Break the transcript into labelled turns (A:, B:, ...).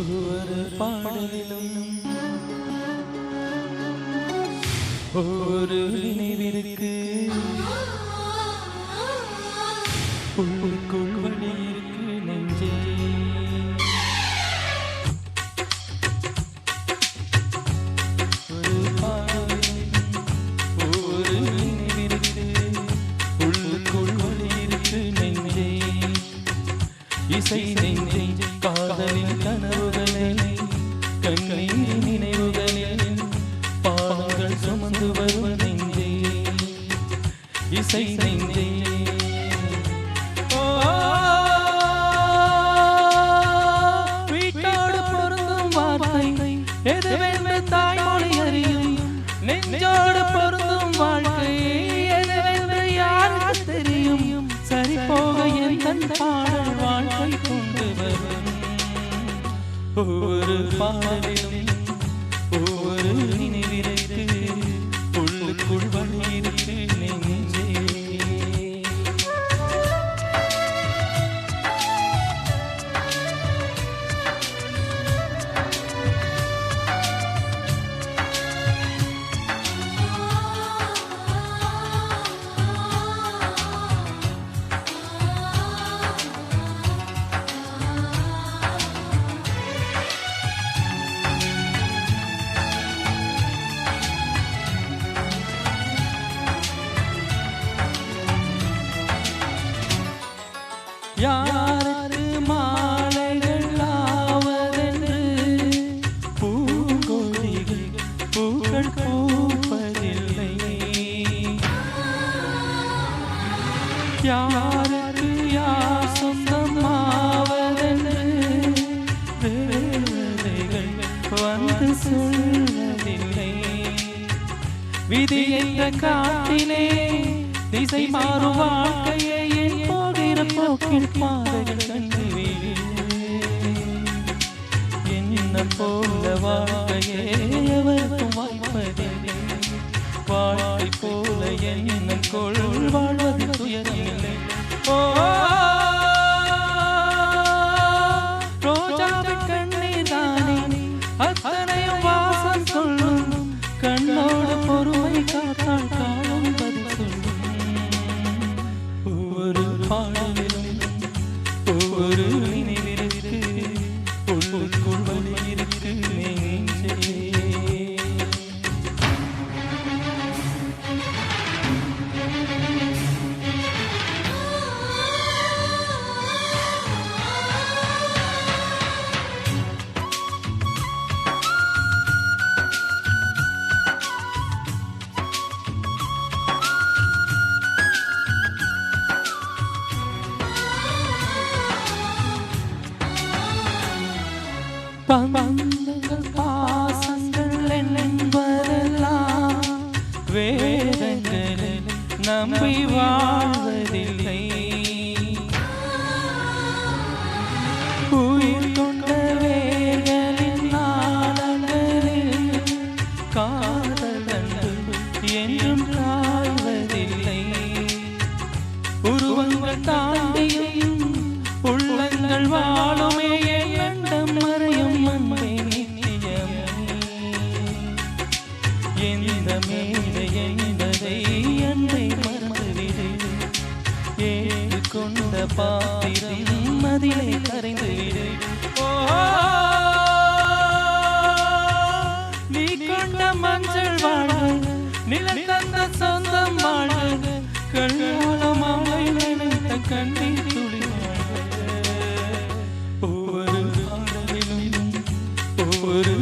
A: ஒவ்வொரு பாடலிலும் ஒவ்வொரு நினைவிற்கு உள்ளுக்குள் வழி இருக்கு நெஞ்சே. ஒரு பாடலிலும் ஒவ்வொரு நினைவிற்கு உள்ளுக்குள் வழி இருக்கு நெஞ்சே. இசை நெஞ்சே காதலின் கனவுகளே கண்ணீர் நினைவுகளே பாடங்கள் சுமந்து வரும் நெஞ்சே. இசை நெஞ்சே வீட்டோடு பொருந்தும் வார்த்தை எதுவென்று தாய்மொழி அறியும். நெஞ்சோடு பொருந்தும் வாழ்க்கை எதுவென்று யாருக்கு தெரியும். சரி போக என் பாடல் வாழ்க்கை கொண்டு வரும். ஒவ்வொரு பாடலிலும் ஒவ்வொரு நினைவிற்கு உள்ளுக்குள் வழி இருக்கு நெஞ்சே. யாருக்கு மாலைகள் ஆவதென்று பூங்கொடிகள் பூக்கள் பூப்பதில்லை. யாருக்கு யார் சொந்தம் ஆவதென்று தேவதைகள் வந்து சொல்லவில்லை. விதி என்ற காட்டிலே திசை மாறும் வாழ்க்கையை போகிற போக்கில் பாதைகள் கண்டுவிடு. என்ன போல வாழ்க்கையே எவருக்கும் வாய்ப்பதில்லை. வாழ்க்கை போல எண்ணம் கொள் வாழ்வது துயரமில்லை. ஓ ரோஜாவின் கண்ணீர் தானே அத்தனையும் வாசம் சொல்லும். கண்ணோடு பொறுமை காத்தால் காலம் பதில் சொல்லும். ஒவ்வொரு பாடலிலும் ஒவ்வொரு நினைவிற்கு உள்ளுக்குள் வழி இருக்கு நெஞ்சே. பந்தங்கள் பாசங்கள் என்பதெல்லாம் வேதங்களில் நம்பி வாழ்வதில்லை. உயிர் கொண்ட வேர்களின் நாளங்களில் காதல் என்றும் காய்வதில்லை. உருவங்கள் தாண்டியும் உள்ளங்கள் வாழுமே எண்ணம் மறையும் அன்பே நித்தியம். எந்த மேலே என்பதை அன்பை மறந்துவிடு. ஏற்றுக்கொண்ட பாத்திரம் மதிலை கரைந்துவிடு. நீ கொண்ட மஞ்சள் வாழ்க நிலம் தந்த சொந்தம் வாழ்க. கல்யாணம் அவளை நினைத்த கண்ணீர் துளி ஒவ்வொரு பாடலிலும் ஒவ்வொரு